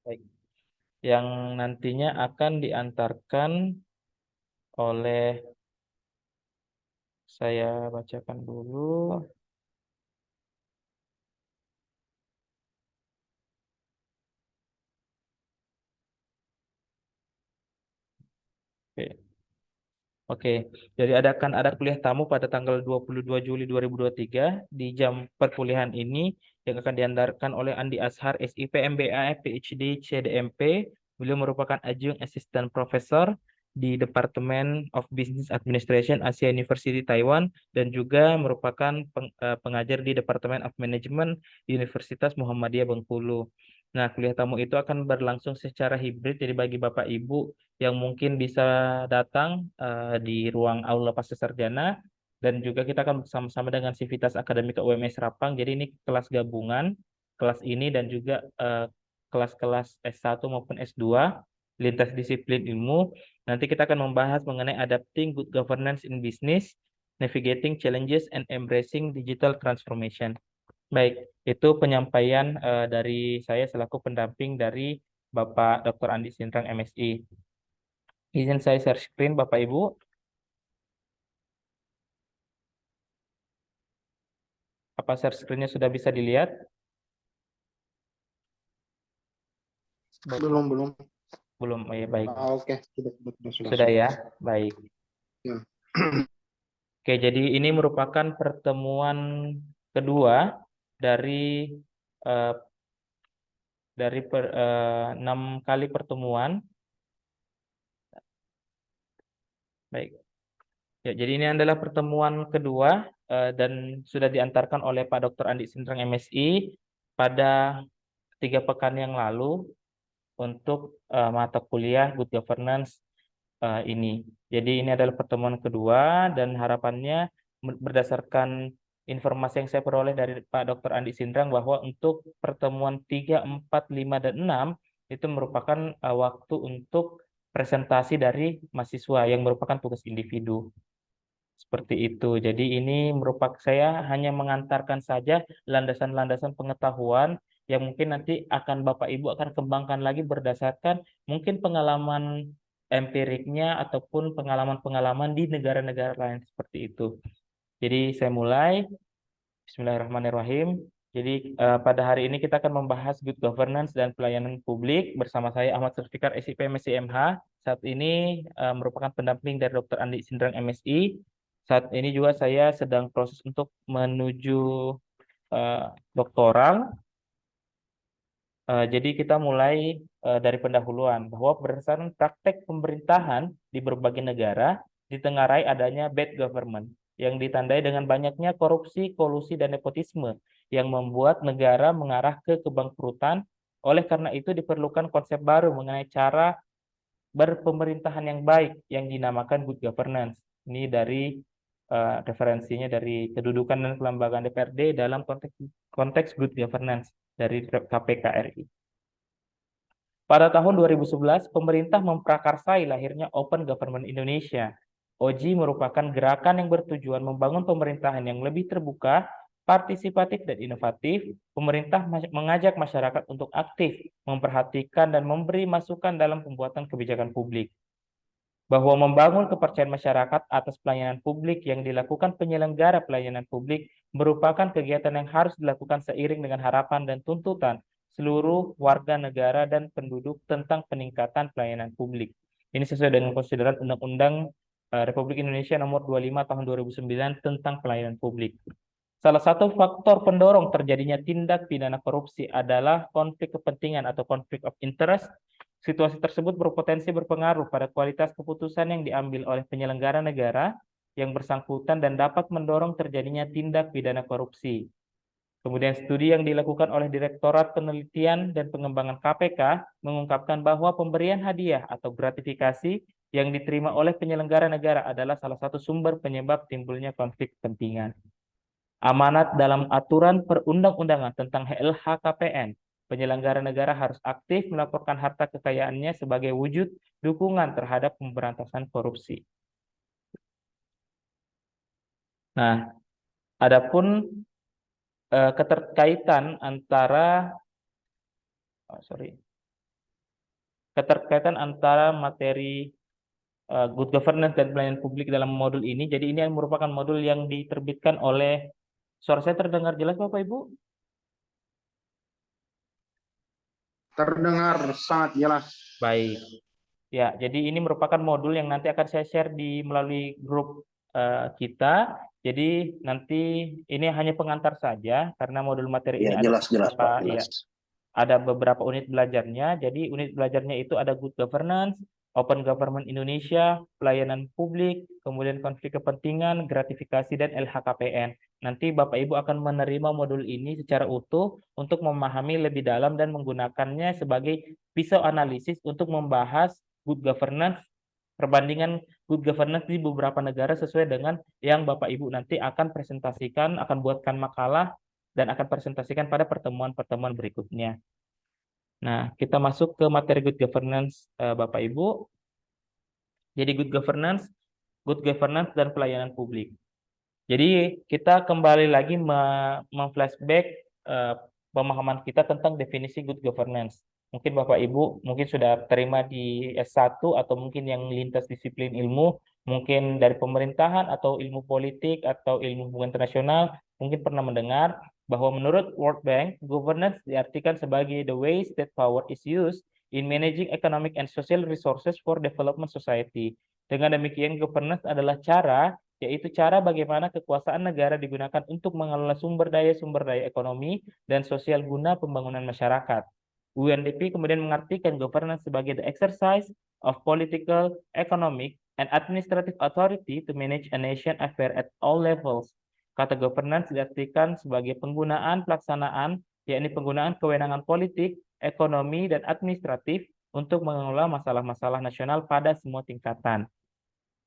Baik. Yang nantinya akan diantarkan oleh, saya bacakan dulu. Oke. Oke, jadi akan ada kuliah tamu pada tanggal 22 Juli 2023 di jam perkuliahan ini yang akan diantarkan oleh Andi Ashar, SIP, MBA, PhD, CDMP. Beliau merupakan Adjunct Assistant Professor di Department of Business Administration Asia University Taiwan dan juga merupakan pengajar di Department of Management Universitas Muhammadiyah Bengkulu. Nah, kuliah tamu itu akan berlangsung secara hibrid, jadi bagi Bapak Ibu yang mungkin bisa datang di ruang aula pasca sarjana dan juga kita akan bersama-sama dengan Sivitas Akademika UMS Rapang. Jadi ini kelas gabungan, kelas ini dan juga kelas-kelas S1 maupun S2 lintas disiplin ilmu. Nanti kita akan membahas mengenai adapting good governance in business, navigating challenges and embracing digital transformation. Baik, itu penyampaian dari saya selaku pendamping dari Bapak Dr. Andi Sindrang MSI. Izin saya share screen, Bapak Ibu. Apa share screen-nya sudah bisa dilihat? Belum, belum. Belum, oh ya, baik. Oke, sudah. Sudah ya, baik. Ya. Oke, jadi ini merupakan pertemuan kedua dari eh, 6 kali pertemuan. Baik. Ya, jadi ini adalah pertemuan kedua dan sudah diantarkan oleh Pak Dr. Andi Sindrang MSI pada 3 pekan yang lalu untuk mata kuliah Good Governance ini. Jadi ini adalah pertemuan kedua dan harapannya berdasarkan informasi yang saya peroleh dari Pak Dr. Andi Sindrang bahwa untuk pertemuan 3, 4, 5, dan 6 itu merupakan waktu untuk presentasi dari mahasiswa yang merupakan tugas individu. Seperti itu. Jadi ini merupakan, saya hanya mengantarkan saja landasan-landasan pengetahuan yang mungkin nanti akan Bapak Ibu akan kembangkan lagi berdasarkan mungkin pengalaman empiriknya ataupun pengalaman-pengalaman di negara-negara lain seperti itu. Jadi saya mulai. Bismillahirrahmanirrahim. Jadi pada hari ini kita akan membahas good governance dan pelayanan publik bersama saya Ahmad Zulfikar SIP MSI MH. Saat ini merupakan pendamping dari Dr. Andi Sindrang MSI. Saat ini juga saya sedang proses untuk menuju doktoral. Jadi kita mulai dari pendahuluan bahwa berdasarkan praktek pemerintahan di berbagai negara ditengarai adanya bad government yang ditandai dengan banyaknya korupsi, kolusi, dan nepotisme yang membuat negara mengarah ke kebangkrutan. Oleh karena itu diperlukan konsep baru mengenai cara berpemerintahan yang baik yang dinamakan good governance. Ini dari referensinya dari kedudukan dan kelembagaan DPRD dalam konteks good governance dari KPK RI. Pada tahun 2011, pemerintah memprakarsai lahirnya Open Government Indonesia. OGI merupakan gerakan yang bertujuan membangun pemerintahan yang lebih terbuka, partisipatif, dan inovatif. Pemerintah mengajak masyarakat untuk aktif, memperhatikan, dan memberi masukan dalam pembuatan kebijakan publik. Bahwa membangun kepercayaan masyarakat atas pelayanan publik yang dilakukan penyelenggara pelayanan publik merupakan kegiatan yang harus dilakukan seiring dengan harapan dan tuntutan seluruh warga negara dan penduduk tentang peningkatan pelayanan publik. Ini sesuai dengan konsideran Undang-Undang Republik Indonesia Nomor 25 Tahun 2009 tentang pelayanan publik. Salah satu faktor pendorong terjadinya tindak pidana korupsi adalah konflik kepentingan atau konflik of interest. Situasi tersebut berpotensi berpengaruh pada kualitas keputusan yang diambil oleh penyelenggara negara yang bersangkutan dan dapat mendorong terjadinya tindak pidana korupsi. Kemudian studi yang dilakukan oleh Direktorat Penelitian dan Pengembangan KPK mengungkapkan bahwa pemberian hadiah atau gratifikasi yang diterima oleh penyelenggara negara adalah salah satu sumber penyebab timbulnya konflik kepentingan. Amanat dalam aturan perundang-undangan tentang LHKPN, penyelenggara negara harus aktif melaporkan harta kekayaannya sebagai wujud dukungan terhadap pemberantasan korupsi. Nah, adapun keterkaitan antara keterkaitan antara materi good governance dan pelayanan publik dalam modul ini. Jadi ini merupakan modul yang diterbitkan oleh, suara saya terdengar jelas Bapak Ibu? Terdengar sangat jelas. Baik. Ya, jadi ini merupakan modul yang nanti akan saya share di melalui grup kita. Jadi nanti ini hanya pengantar saja karena modul materi ini Ya, ada jelas Pak, beberapa, ya, jelas. ada beberapa unit belajarnya. Jadi unit belajarnya itu ada Good Governance, Open Government Indonesia, pelayanan publik, kemudian konflik kepentingan, gratifikasi, dan LHKPN. Nanti Bapak Ibu akan menerima modul ini secara utuh untuk memahami lebih dalam dan menggunakannya sebagai pisau analisis untuk membahas good governance, perbandingan good governance di beberapa negara sesuai dengan yang Bapak Ibu nanti akan presentasikan, akan buatkan makalah, dan akan presentasikan pada pertemuan-pertemuan berikutnya. Nah, kita masuk ke materi good governance, Bapak Ibu. Jadi good governance dan pelayanan publik. Jadi kita kembali lagi memflashback pemahaman kita tentang definisi good governance. Mungkin Bapak Ibu mungkin sudah terima di S1 atau mungkin yang lintas disiplin ilmu, mungkin dari pemerintahan atau ilmu politik atau ilmu hubungan internasional, mungkin pernah mendengar bahwa menurut World Bank, governance diartikan sebagai the ways that power is used in managing economic and social resources for development society. Dengan demikian, governance adalah yaitu cara bagaimana kekuasaan negara digunakan untuk mengelola sumber daya ekonomi dan sosial guna pembangunan masyarakat. UNDP kemudian mengartikan governance sebagai the exercise of political, economic, and administrative authority to manage a nation affair at all levels. Kata governance diartikan sebagai penggunaan pelaksanaan, yakni penggunaan kewenangan politik, ekonomi, dan administratif untuk mengelola masalah-masalah nasional pada semua tingkatan.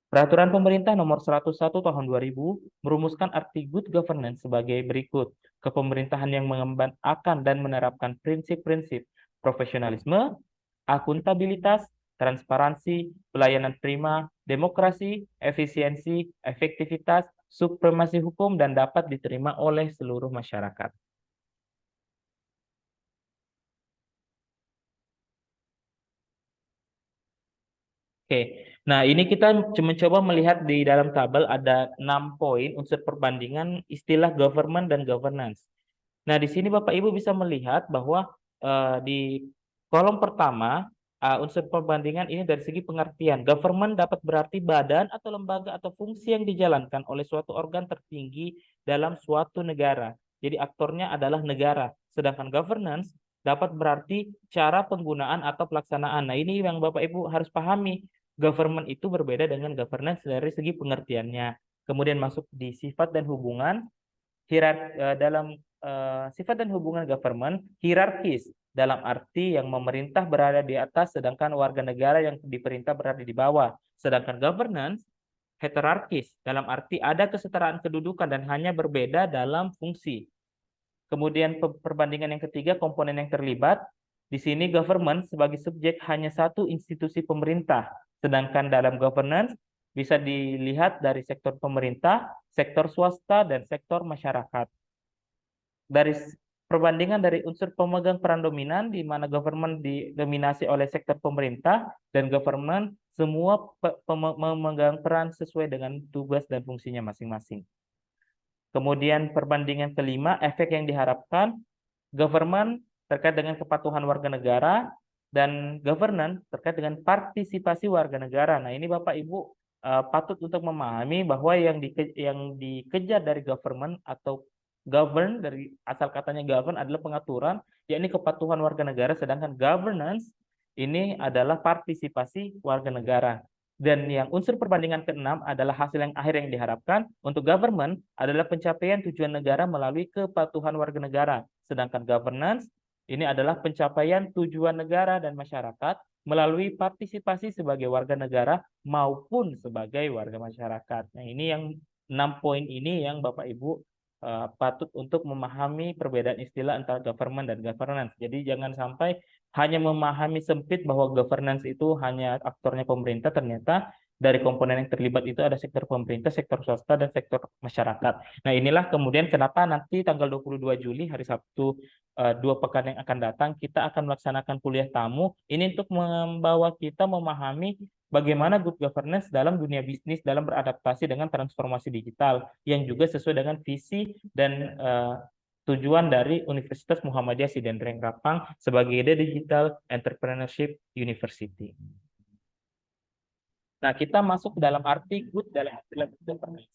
Peraturan Pemerintah Nomor 101 Tahun 2000 merumuskan arti good governance sebagai berikut. Kepemerintahan yang mengembangkan dan menerapkan prinsip-prinsip profesionalisme, akuntabilitas, transparansi, pelayanan prima, demokrasi, efisiensi, efektivitas, supremasi hukum, dan dapat diterima oleh seluruh masyarakat. Oke, nah ini kita mencoba melihat di dalam tabel ada 6 poin unsur perbandingan istilah government dan governance. Nah, di sini Bapak Ibu bisa melihat bahwa di kolom pertama unsur perbandingan ini dari segi pengertian. Government dapat berarti badan atau lembaga atau fungsi yang dijalankan oleh suatu organ tertinggi dalam suatu negara. Jadi aktornya adalah negara. Sedangkan governance dapat berarti cara penggunaan atau pelaksanaan. Nah, ini yang Bapak Ibu harus pahami. Government itu berbeda dengan governance dari segi pengertiannya. Kemudian masuk di sifat dan hubungan. Dalam sifat dan hubungan government hierarkis dalam arti yang memerintah berada di atas sedangkan warga negara yang diperintah berada di bawah. Sedangkan governance heterarkis dalam arti ada kesetaraan kedudukan dan hanya berbeda dalam fungsi. Kemudian perbandingan yang ketiga, komponen yang terlibat. Di sini government sebagai subjek hanya satu institusi pemerintah. Sedangkan dalam governance bisa dilihat dari sektor pemerintah, sektor swasta, dan sektor masyarakat. Dari perbandingan dari unsur pemegang peran dominan, di mana government didominasi oleh sektor pemerintah, dan government semua memegang peran sesuai dengan tugas dan fungsinya masing-masing. Kemudian perbandingan kelima, efek yang diharapkan, government terkait dengan kepatuhan warga negara, dan governance terkait dengan partisipasi warga negara. Nah, ini Bapak Ibu patut untuk memahami bahwa yang dikejar dari government atau govern, dari asal katanya govern adalah pengaturan, yakni kepatuhan warga negara, sedangkan governance ini adalah partisipasi warga negara. Dan yang unsur perbandingan keenam adalah hasil yang akhir yang diharapkan untuk government adalah pencapaian tujuan negara melalui kepatuhan warga negara. Sedangkan governance ini adalah pencapaian tujuan negara dan masyarakat melalui partisipasi sebagai warga negara maupun sebagai warga masyarakat. Nah, ini yang 6 poin ini yang Bapak Ibu patut untuk memahami perbedaan istilah antara government dan governance. Jadi jangan sampai hanya memahami sempit bahwa governance itu hanya aktornya pemerintah, ternyata Dari komponen yang terlibat itu ada sektor pemerintah, sektor swasta, dan sektor masyarakat. Nah, inilah kemudian kenapa nanti tanggal 22 Juli, hari Sabtu, 2 pekan yang akan datang, kita akan melaksanakan kuliah tamu. Ini untuk membawa kita memahami bagaimana good governance dalam dunia bisnis, dalam beradaptasi dengan transformasi digital, yang juga sesuai dengan visi dan tujuan dari Universitas Muhammadiyah Sidendreng Rapang sebagai The Digital Entrepreneurship University. Nah, kita masuk ke dalam arti good dalam istilah good governance.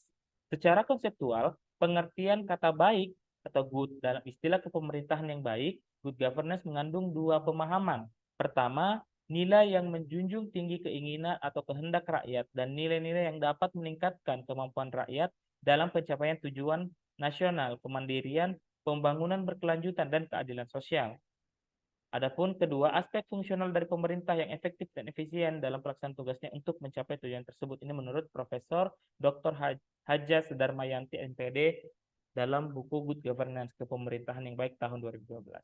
Secara konseptual, pengertian kata baik atau good dalam istilah kepemerintahan yang baik, good governance mengandung 2 pemahaman. Pertama, nilai yang menjunjung tinggi keinginan atau kehendak rakyat dan nilai-nilai yang dapat meningkatkan kemampuan rakyat dalam pencapaian tujuan nasional, kemandirian, pembangunan berkelanjutan, dan keadilan sosial. Adapun kedua, aspek fungsional dari pemerintah yang efektif dan efisien dalam pelaksanaan tugasnya untuk mencapai tujuan tersebut. Ini menurut Profesor Dr. Hadja Sudarmayanti MPD dalam buku Good Governance, Kepemerintahan yang Baik tahun 2012.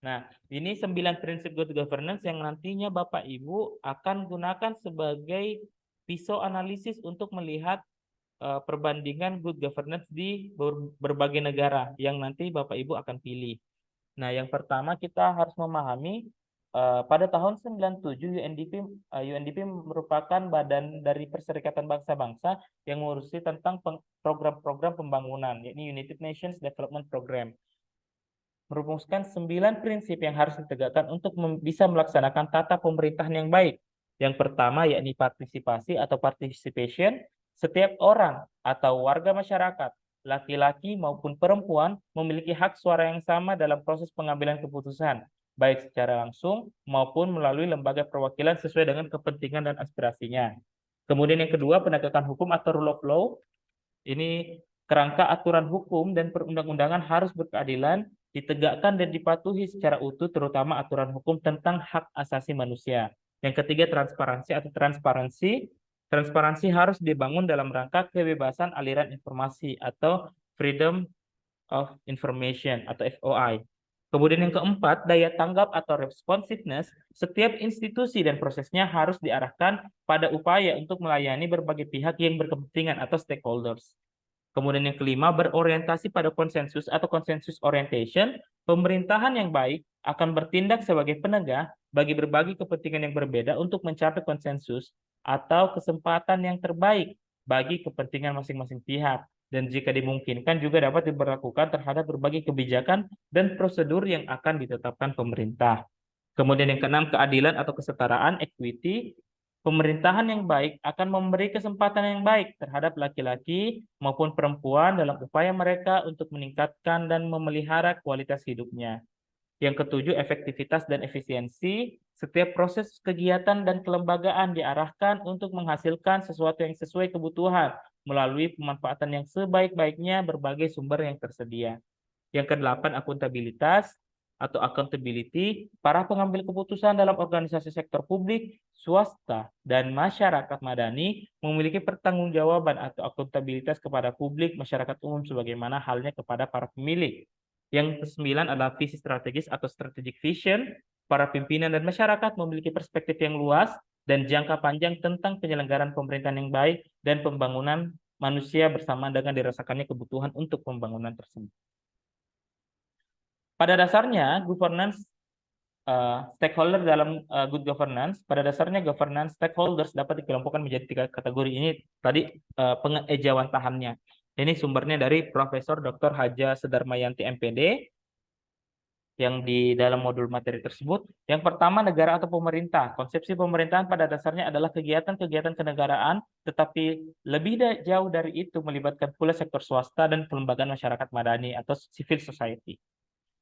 Nah, ini 9 prinsip good governance yang nantinya Bapak Ibu akan gunakan sebagai pisau analisis untuk melihat perbandingan good governance di berbagai negara yang nanti Bapak Ibu akan pilih. Nah, yang pertama kita harus memahami pada tahun 97 UNDP merupakan badan dari Perserikatan Bangsa-Bangsa yang mengurusi tentang program-program pembangunan, yakni United Nations Development Program. Merumuskan 9 prinsip yang harus ditegakkan untuk bisa melaksanakan tata pemerintahan yang baik. Yang pertama yakni partisipasi atau participation. Setiap orang atau warga masyarakat, laki-laki maupun perempuan, memiliki hak suara yang sama dalam proses pengambilan keputusan, baik secara langsung maupun melalui lembaga perwakilan sesuai dengan kepentingan dan aspirasinya. Kemudian yang kedua, penegakan hukum atau rule of law. Ini kerangka aturan hukum dan perundang-undangan harus berkeadilan, ditegakkan dan dipatuhi secara utuh, terutama aturan hukum tentang hak asasi manusia. Yang ketiga, transparansi atau transparansi. Transparansi harus dibangun dalam rangka kebebasan aliran informasi atau Freedom of Information atau FOI. Kemudian yang keempat, daya tanggap atau responsiveness. Setiap institusi dan prosesnya harus diarahkan pada upaya untuk melayani berbagai pihak yang berkepentingan atau stakeholders. Kemudian yang kelima, berorientasi pada konsensus atau consensus orientation. Pemerintahan yang baik akan bertindak sebagai penegak bagi berbagai kepentingan yang berbeda untuk mencapai konsensus atau kesempatan yang terbaik bagi kepentingan masing-masing pihak. Dan jika dimungkinkan juga dapat diberlakukan terhadap berbagai kebijakan dan prosedur yang akan ditetapkan pemerintah. Kemudian yang keenam, keadilan atau kesetaraan, equity. Pemerintahan yang baik akan memberi kesempatan yang baik terhadap laki-laki maupun perempuan dalam upaya mereka untuk meningkatkan dan memelihara kualitas hidupnya. Yang ketujuh, efektivitas dan efisiensi. Setiap proses kegiatan dan kelembagaan diarahkan untuk menghasilkan sesuatu yang sesuai kebutuhan melalui pemanfaatan yang sebaik-baiknya berbagai sumber yang tersedia. Yang kedelapan, akuntabilitas atau accountability. Para pengambil keputusan dalam organisasi sektor publik, swasta, dan masyarakat madani memiliki pertanggungjawaban atau akuntabilitas kepada publik, masyarakat umum, sebagaimana halnya kepada para pemilih. Yang kesembilan adalah visi strategis atau strategic vision. Para pimpinan dan masyarakat memiliki perspektif yang luas dan jangka panjang tentang penyelenggaraan pemerintahan yang baik dan pembangunan manusia bersama dengan dirasakannya kebutuhan untuk pembangunan tersebut. Pada dasarnya, governance stakeholder dalam good governance, pada dasarnya governance stakeholders dapat dikelompokkan menjadi 3 kategori. Ini tadi pengejawantahannya. Ini sumbernya dari Profesor Dr. Hadja Sudarmayanti MPD yang di dalam modul materi tersebut. Yang pertama, negara atau pemerintah. Konsepsi pemerintahan pada dasarnya adalah kegiatan-kegiatan kenegaraan, tetapi lebih jauh dari itu melibatkan pula sektor swasta dan pelembagaan masyarakat madani atau civil society.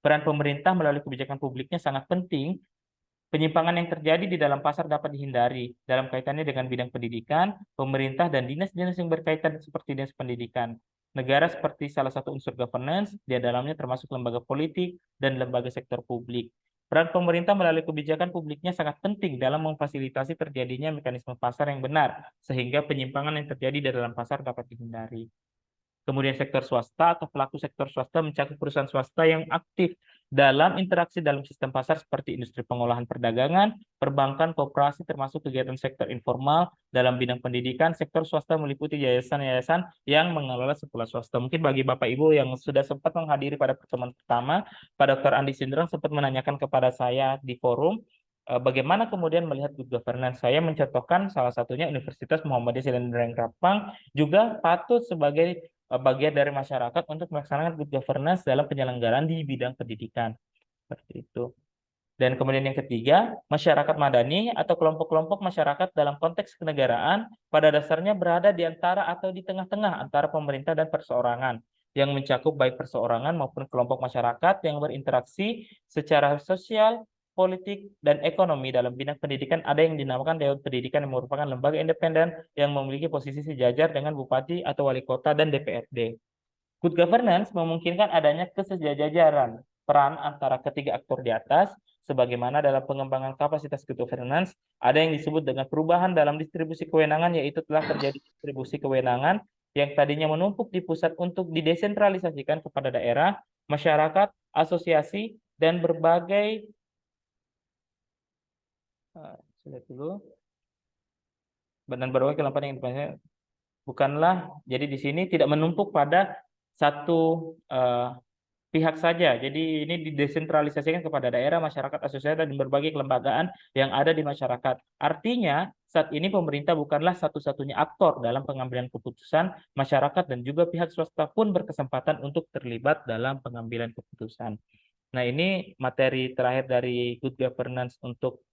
Peran pemerintah melalui kebijakan publiknya sangat penting. Penyimpangan yang terjadi di dalam pasar dapat dihindari dalam kaitannya dengan bidang pendidikan, pemerintah, dan dinas-dinas yang berkaitan seperti dinas pendidikan. Negara seperti salah satu unsur governance, di dalamnya termasuk lembaga politik dan lembaga sektor publik. Peran pemerintah melalui kebijakan publiknya sangat penting dalam memfasilitasi terjadinya mekanisme pasar yang benar, sehingga penyimpangan yang terjadi di dalam pasar dapat dihindari. Kemudian sektor swasta atau pelaku sektor swasta mencakup perusahaan swasta yang aktif dalam interaksi dalam sistem pasar seperti industri pengolahan perdagangan, perbankan, koperasi, termasuk kegiatan sektor informal dalam bidang pendidikan. Sektor swasta meliputi yayasan-yayasan yang mengelola sekolah swasta. Mungkin bagi Bapak Ibu yang sudah sempat menghadiri pada pertemuan pertama, Pak Dr. Andi Sindrang sempat menanyakan kepada saya di forum, bagaimana kemudian melihat good governance. Saya mencontohkan salah satunya Universitas Muhammadiyah Cilendreng-Rapang juga patut sebagai bagian dari masyarakat untuk melaksanakan good governance dalam penyelenggaraan di bidang pendidikan. Seperti itu. Dan kemudian yang ketiga, masyarakat madani atau kelompok-kelompok masyarakat dalam konteks kenegaraan pada dasarnya berada di antara atau di tengah-tengah antara pemerintah dan perseorangan, yang mencakup baik perseorangan maupun kelompok masyarakat yang berinteraksi secara sosial, politik, dan ekonomi dalam bidang pendidikan. Ada yang dinamakan Dewan Pendidikan yang merupakan lembaga independen yang memiliki posisi sejajar dengan bupati atau wali kota dan DPRD. Good governance memungkinkan adanya kesejajaran peran antara ketiga aktor di atas, sebagaimana dalam pengembangan kapasitas good governance, ada yang disebut dengan perubahan dalam distribusi kewenangan, yaitu telah terjadi distribusi kewenangan yang tadinya menumpuk di pusat untuk didesentralisasikan kepada daerah, masyarakat, asosiasi, dan berbagai sudah dulu. Dan berbagai kelompok yang dipanggil bukanlah, jadi di sini tidak menumpuk pada satu pihak saja. Jadi ini didesentralisasikan kepada daerah, masyarakat, asosiasi, dan berbagai kelembagaan yang ada di masyarakat. Artinya, saat ini pemerintah bukanlah satu-satunya aktor dalam pengambilan keputusan, masyarakat dan juga pihak swasta pun berkesempatan untuk terlibat dalam pengambilan keputusan. Nah, ini materi terakhir dari Good Governance untuk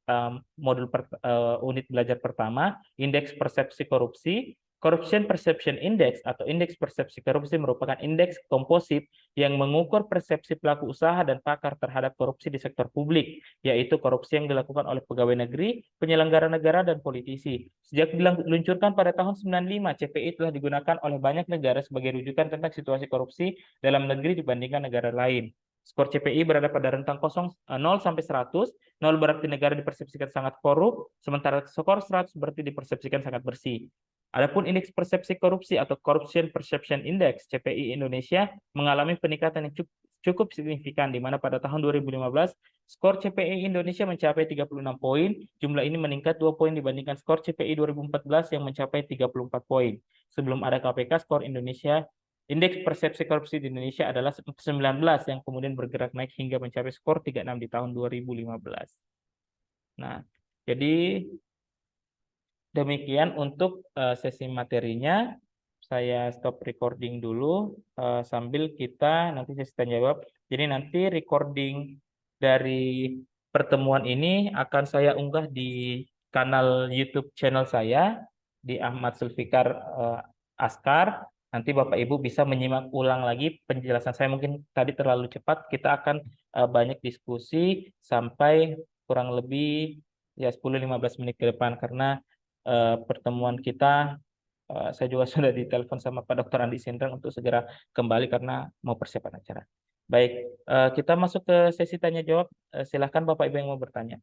unit belajar pertama, Indeks Persepsi Korupsi. Corruption Perception Index atau Indeks Persepsi Korupsi merupakan indeks komposit yang mengukur persepsi pelaku usaha dan pakar terhadap korupsi di sektor publik, yaitu korupsi yang dilakukan oleh pegawai negeri, penyelenggara negara, dan politisi. Sejak diluncurkan pada tahun 95, CPI telah digunakan oleh banyak negara sebagai rujukan tentang situasi korupsi dalam negeri dibandingkan negara lain. Skor CPI berada pada rentang 0 sampai 100. 0 berarti negara dipersepsikan sangat korup, sementara skor 100 berarti dipersepsikan sangat bersih. Adapun indeks persepsi korupsi atau Corruption Perception Index CPI Indonesia mengalami peningkatan yang cukup signifikan, di mana pada tahun 2015 skor CPI Indonesia mencapai 36 poin. Jumlah ini meningkat 2 poin dibandingkan skor CPI 2014 yang mencapai 34 poin. Sebelum ada KPK, skor Indonesia Indeks persepsi korupsi di Indonesia adalah 19 yang kemudian bergerak naik hingga mencapai skor 36 di tahun 2015. Nah, jadi demikian untuk sesi materinya. Saya stop recording dulu sambil kita nanti sesi tanya jawab. Jadi nanti recording dari pertemuan ini akan saya unggah di kanal YouTube channel saya di Ahmad Zulfikar Askar. Nanti Bapak Ibu bisa menyimak ulang lagi penjelasan saya. Mungkin tadi terlalu cepat. Kita akan banyak diskusi sampai kurang lebih ya 10-15 menit ke depan, karena pertemuan kita saya juga sudah ditelepon sama Pak Dr. Andi Sindrang untuk segera kembali karena mau persiapan acara. Baik, kita masuk ke sesi tanya jawab. Silakan Bapak Ibu yang mau bertanya.